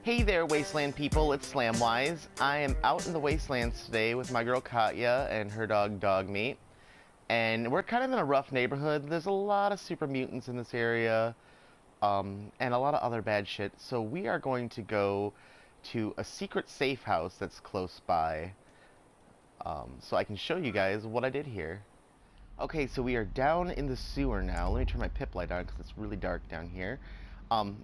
Hey there, Wasteland people, it's Slamwise. I am out in the Wastelands today with my girl Katya and her dog Dogmeat. And we're kind of in a rough neighborhood. There's a lot of super mutants in this area, and a lot of other bad shit. So we are going to go to a secret safe house that's close by, so I can show you guys what I did here. Okay, so we are down in the sewer now. Let me turn my pip light on because it's really dark down here.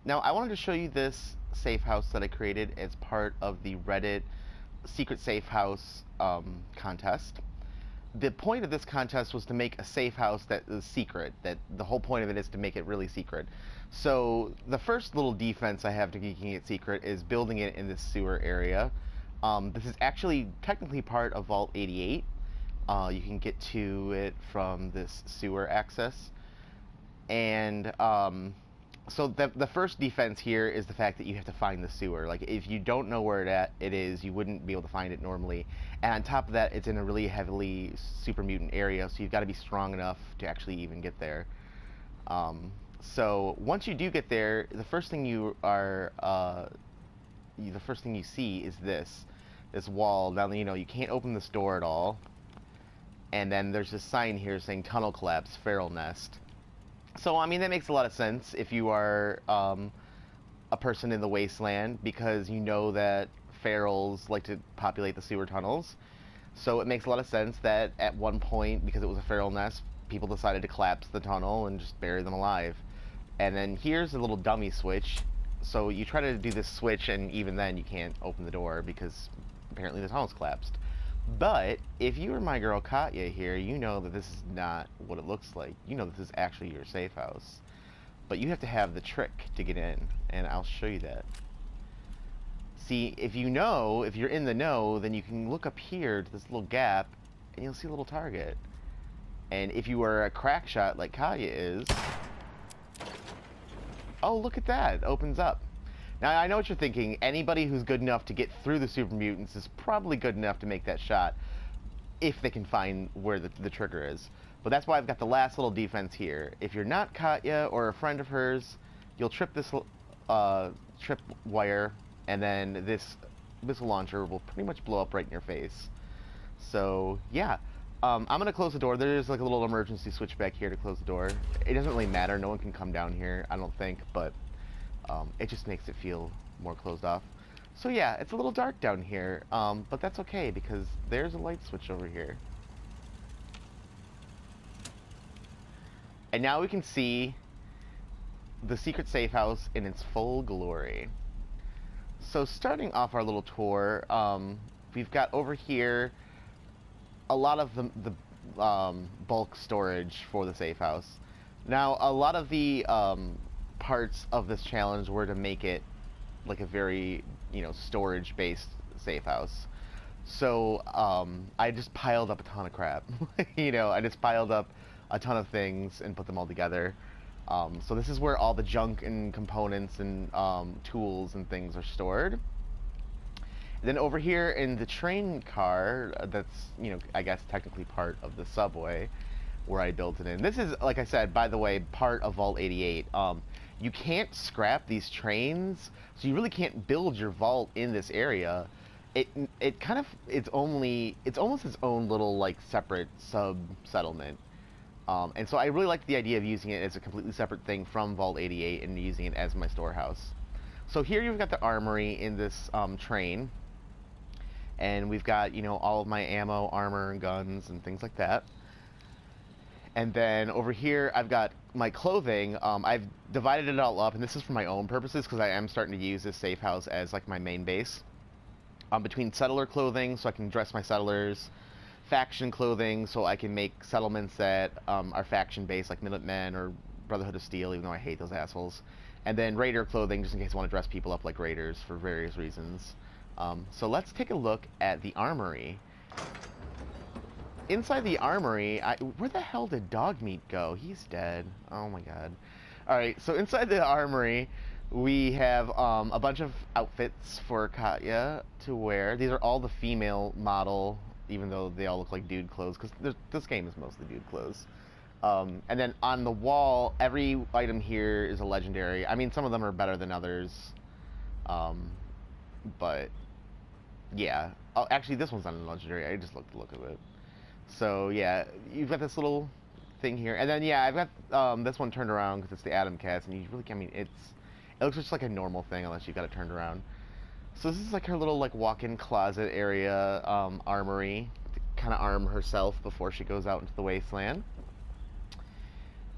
Now, I wanted to show you this safe house that I created as part of the Reddit Secret Safe House contest. The point of this contest was to make a safe house that is secret. That the whole point of it is to make it really secret. So the first little defense I have to keeping it secret is building it in this sewer area. This is actually technically part of Vault 88. You can get to it from this sewer access. And so the first defense here is the fact that you have to find the sewer. Like, if you don't know where it is, you wouldn't be able to find it normally. And on top of that, it's in a really heavily super mutant area, so you've got to be strong enough to actually even get there. So once you do get there, the first thing you see is this wall. Now, you know, you can't open this door at all. And then there's this sign here saying tunnel collapse, feral nest. So, I mean, that makes a lot of sense if you are a person in the wasteland, because you know that ferals like to populate the sewer tunnels. So it makes a lot of sense that at one point, because it was a feral nest, people decided to collapse the tunnel and just bury them alive. And then here's a little dummy switch. So you try to do this switch, and even then you can't open the door because apparently the tunnel's collapsed. But if you were my girl Katya here, you know that this is not what it looks like. You know this is actually your safe house. But you have to have the trick to get in, and I'll show you that. See, if you're in the know, then you can look up here to this little gap, and you'll see a little target. And if you were a crack shot like Katya is... Oh, look at that! It opens up. Now, I know what you're thinking. Anybody who's good enough to get through the super mutants is probably good enough to make that shot if they can find where the trigger is. But that's why I've got the last little defense here. If you're not Katya or a friend of hers, you'll trip this trip wire, and then this missile launcher will pretty much blow up right in your face. So, yeah. I'm going to close the door. There's like a little emergency switch back here to close the door. It doesn't really matter. No one can come down here, I don't think, but... it just makes it feel more closed off. So yeah, it's a little dark down here, but that's okay because there's a light switch over here. And now we can see the secret safe house in its full glory. So starting off our little tour, we've got over here a lot of the bulk storage for the safe house. Now, a lot of the parts of this challenge were to make it like a very, storage based safe house. So I just piled up a ton of crap. I just piled up a ton of things and put them all together. So this is where all the junk and components and tools and things are stored. Then over here in the train car, that's, I guess technically part of the subway where I built it in. This is, like I said, by the way, part of Vault 88. You can't scrap these trains, so you really can't build your vault in this area. It's almost its own little like separate sub-settlement. And so I really like the idea of using it as a completely separate thing from Vault 88 and using it as my storehouse. So here you've got the armory in this train, and we've got all of my ammo, armor, and guns and things like that. And then over here, I've got my clothing. I've divided it all up, and this is for my own purposes because I am starting to use this safe house as like my main base. Between settler clothing, so I can dress my settlers, faction clothing, so I can make settlements that are faction-based, like Minutemen or Brotherhood of Steel, even though I hate those assholes. And then raider clothing, just in case I want to dress people up like raiders for various reasons. So let's take a look at the armory. Inside the armory, where the hell did Dogmeat go? He's dead. Oh my god. Alright, so inside the armory, we have a bunch of outfits for Katya to wear. These are all the female model, even though they all look like dude clothes, because this game is mostly dude clothes. And then on the wall, every item here is a legendary. I mean, some of them are better than others. But yeah. Oh, actually, this one's not a legendary. I just looked the look of it. So yeah, you've got this little thing here, and then yeah, I've got this one turned around because it's the Atom Cast, and you really, I mean, it looks just like a normal thing unless you've got it turned around. So this is like her little like walk-in closet area, armory, to kind of arm herself before she goes out into the wasteland.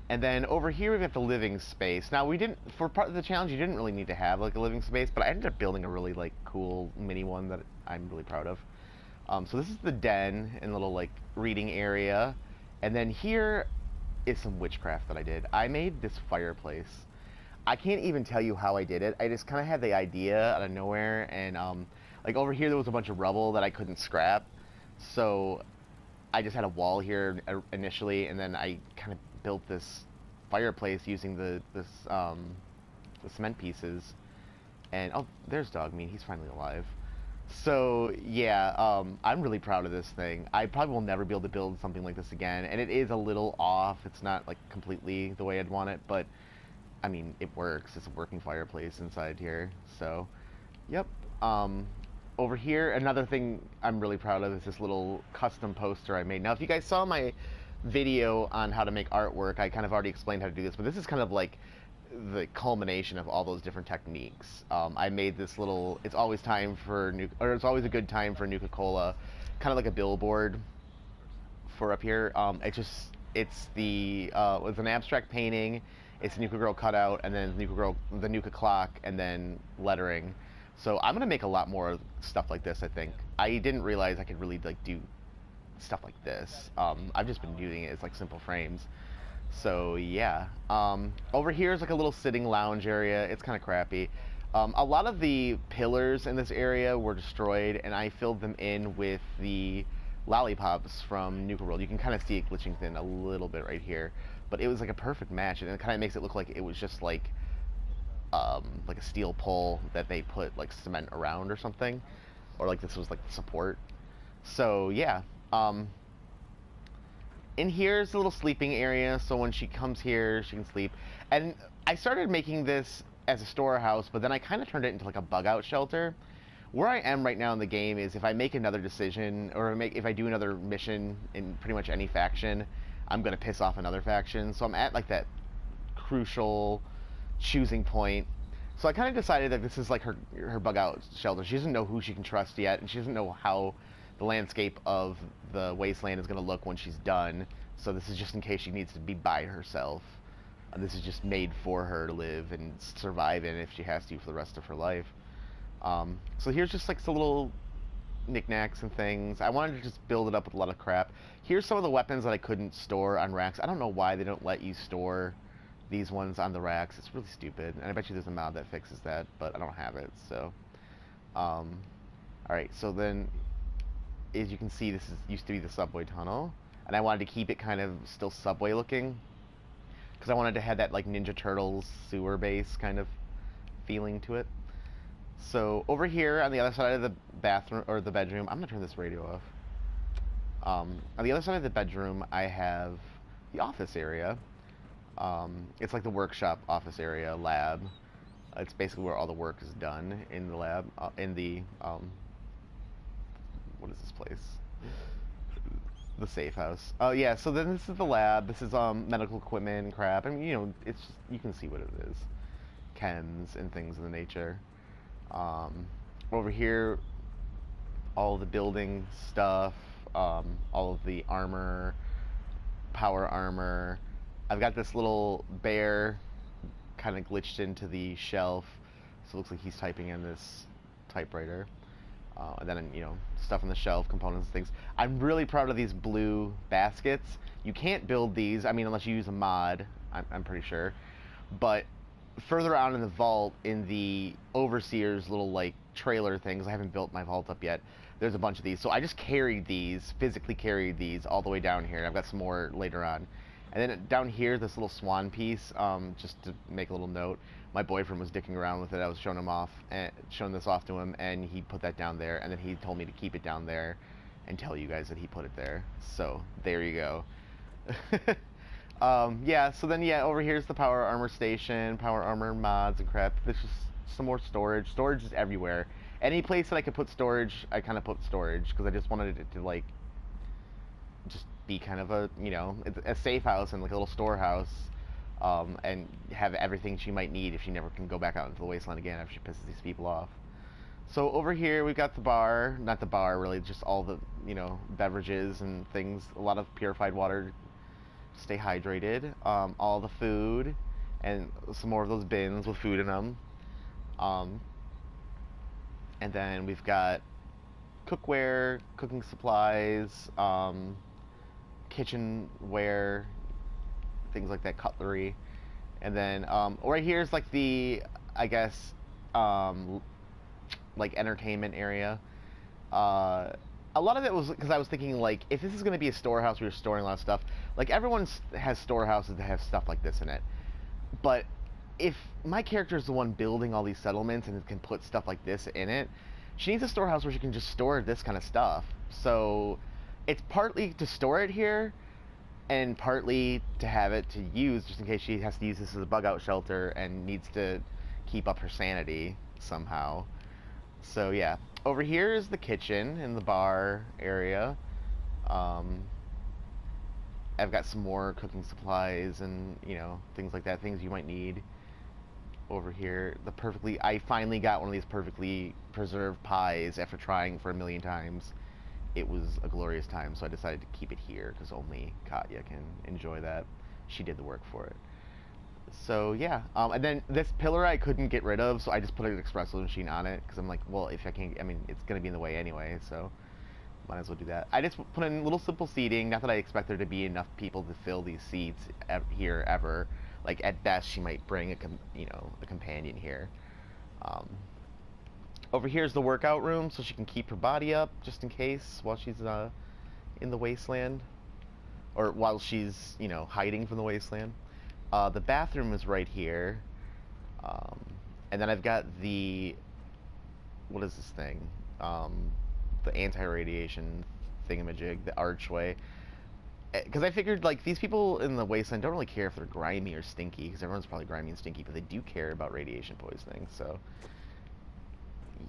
And then over here we've got the living space. Now we didn't, for part of the challenge, you didn't really need to have like a living space, but I ended up building a really like cool mini one that I'm really proud of. So this is the den and little like reading area, and then here is some witchcraft that I did. I made this fireplace. I can't even tell you how I did it. I just kind of had the idea out of nowhere, and like over here there was a bunch of rubble that I couldn't scrap, so I just had a wall here initially, and then I kind of built this fireplace using the cement pieces. And oh, there's Dogmeat. He's finally alive. So yeah, I'm really proud of this thing. I probably will never be able to build something like this again, and it is a little off. It's not like completely the way I'd want it, but I mean, it works. It's a working fireplace inside here. So, yep. Over here, another thing I'm really proud of is this little custom poster I made. Now, if you guys saw my video on how to make artwork, I kind of already explained how to do this, but this is kind of like the culmination of all those different techniques. I made this little, it's always time for, it's always a good time for Nuka-Cola, kind of like a billboard for up here. It's an abstract painting, it's a Nuka Girl cutout, and then the Nuka clock, and then lettering. So I'm gonna make a lot more stuff like this, I think. I didn't realize I could really like do stuff like this. I've just been doing it as like simple frames. So yeah, over here is like a little sitting lounge area. It's kind of crappy. A lot of the pillars in this area were destroyed, and I filled them in with the lollipops from Nuka World. You can kind of see it glitching thin a little bit right here, but it was like a perfect match, and it kind of makes it look like it was just like a steel pole that they put like cement around or something, or like this was like the support. So yeah. In here is a little sleeping area, so when she comes here, she can sleep. And I started making this as a storehouse, but then I kind of turned it into like a bug out shelter. Where I am right now in the game is if I make another decision, or if I do another mission in pretty much any faction, I'm going to piss off another faction. So I'm at like that crucial choosing point. So I kind of decided that this is like her bug out shelter. She doesn't know who she can trust yet, and she doesn't know how the landscape of the wasteland is going to look when she's done. So this is just in case she needs to be by herself. This is just made for her to live and survive in if she has to for the rest of her life. So here's just like some little knickknacks and things. I wanted to just build it up with a lot of crap. Here's some of the weapons that I couldn't store on racks. I don't know why they don't let you store these ones on the racks. It's really stupid, and I bet you there's a mod that fixes that, but I don't have it. So alright, so then as you can see, this used to be the subway tunnel, and I wanted to keep it kind of still subway looking because I wanted to have that like Ninja Turtles sewer base kind of feeling to it. So over here on the other side of the bathroom or the bedroom, I'm gonna turn this radio off. On the other side of the bedroom, I have the office area. It's like the workshop office area, lab. It's basically where all the work is done in the lab, in the what is this place? The safe house. Oh yeah, so then this is the lab. This is medical equipment and crap. I mean, you know, it's just, you can see what it is. Chems and things of the nature. Over here, all the building stuff, all of the armor, power armor. I've got this little bear kind of glitched into the shelf, so it looks like he's typing in this typewriter. And then, you know, stuff on the shelf, components and things. I'm really proud of these blue baskets. You can't build these, I mean, unless you use a mod, I'm pretty sure. But further out in the vault, in the Overseer's little, like, trailer things, I haven't built my vault up yet, there's a bunch of these. So I just carried these, physically carried these all the way down here. I've got some more later on. And then down here, this little swan piece, just to make a little note, my boyfriend was dicking around with it. I was showing this off to him, and he put that down there, and then he told me to keep it down there and tell you guys that he put it there. So there you go. Yeah, so then yeah, over here's the power armor station, power armor mods and crap. This is some more storage. Storage is everywhere. Any place that I could put storage, I kind of put storage because I just wanted it to like just be kind of a, you know, a safe house and like a little storehouse, and have everything she might need if she never can go back out into the wasteland again after she pisses these people off. So over here we've got the bar, not the bar really, just all the, you know, beverages and things, a lot of purified water to stay hydrated, all the food, and some more of those bins with food in them. And then we've got cookware, cooking supplies, kitchenware, things like that, cutlery. And then right here is like the, I guess, like entertainment area. A lot of it was because I was thinking, like, if this is going to be a storehouse where you're storing a lot of stuff, like everyone has storehouses that have stuff like this in it. But if my character is the one building all these settlements and can put stuff like this in it, she needs a storehouse where she can just store this kind of stuff. So it's partly to store it here, and partly to have it to use just in case she has to use this as a bug out shelter and needs to keep up her sanity somehow. So yeah, over here is the kitchen and the bar area. I've got some more cooking supplies and, you know, things like that, things you might need. Over here, I finally got one of these perfectly preserved pies after trying for a million times. It was a glorious time, so I decided to keep it here because only Katya can enjoy that. She did the work for it. So yeah, and then this pillar I couldn't get rid of, so I just put an espresso machine on it because I'm like, well, if I can't, I mean, it's gonna be in the way anyway, so might as well do that. I just put in little simple seating. Not that I expect there to be enough people to fill these seats here ever. Like at best, she might bring a companion here. Over here is the workout room, so she can keep her body up just in case while she's in the wasteland, or while she's, you know, hiding from the wasteland. The bathroom is right here, and then I've got what is this thing? The anti-radiation thingamajig, the archway. Because I figured, like, these people in the wasteland don't really care if they're grimy or stinky, because everyone's probably grimy and stinky, but they do care about radiation poisoning, so.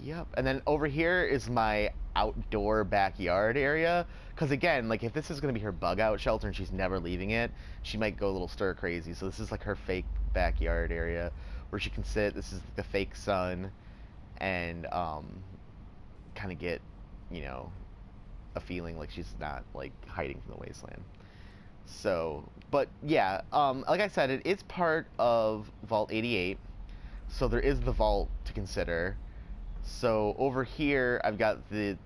Yep. And then over here is my outdoor backyard area, because again, like, if this is going to be her bug out shelter and she's never leaving it, she might go a little stir crazy. So this is like her fake backyard area where she can sit. This is the fake sun, and kind of get, you know, a feeling like she's not like hiding from the wasteland. So, but yeah, like I said, it is part of Vault 88, so there is the vault to consider. So over here, I've got the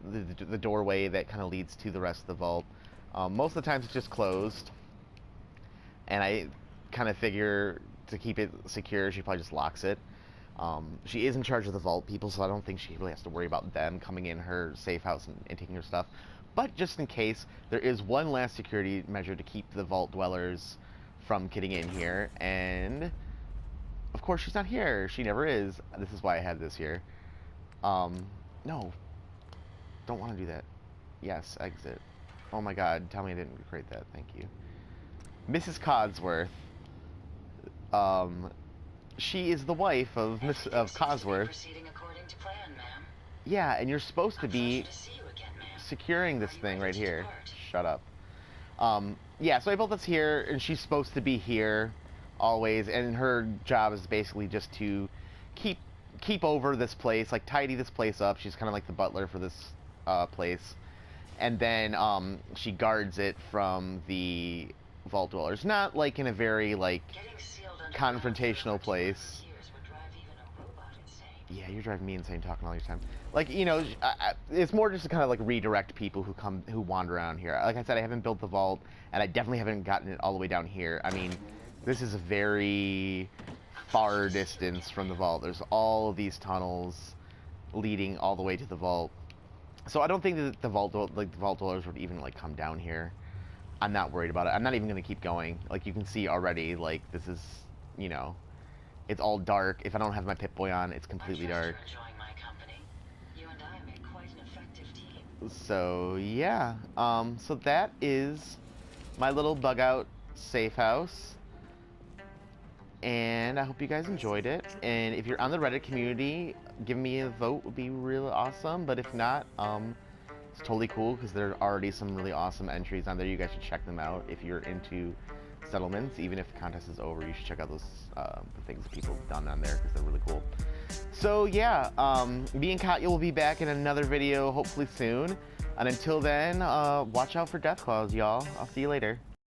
doorway that kind of leads to the rest of the vault. Most of the times it's just closed, and I kind of figure to keep it secure, she probably just locks it. She is in charge of the vault people, so I don't think she really has to worry about them coming in her safe house and taking her stuff. But just in case, there is one last security measure to keep the vault dwellers from getting in here, and of course she's not here. She never is. This is why I have this here. No. Don't want to do that. Yes, exit. Oh my god, tell me I didn't create that. Thank you. Mrs. Codsworth. She is the wife of Codsworth. Yeah, and you're supposed to be securing this thing right here. Shut up. Yeah, so I built this here, and she's supposed to be here always, and her job is basically just to keep over this place, like tidy this place up. She's kind of like the butler for this place, and then she guards it from the vault dwellers. Not like in a very like confrontational place. Yeah, you're driving me insane talking all your time. Like, you know, it's more just to kind of like redirect people who wander around here. Like I said, I haven't built the vault, and I definitely haven't gotten it all the way down here. I mean, this is a very far distance from the vault. There's all of these tunnels leading all the way to the vault. So I don't think that the vault dwellers would even like come down here. I'm not worried about it. I'm not even going to keep going. Like you can see already, like this is, you know, it's all dark. If I don't have my Pip-Boy on, it's completely dark. You and I make quite an effective team. So yeah, so that is my little bug out safe house. and I hope you guys enjoyed it. And if you're on the Reddit community, give me a vote, would be really awesome. But if not, it's totally cool because there are already some really awesome entries on there. You guys should check them out if you're into settlements. Even if the contest is over, you should check out those the things that people have done on there because they're really cool. So yeah, me and Katya will be back in another video hopefully soon. And until then, watch out for death claws, y'all. I'll see you later.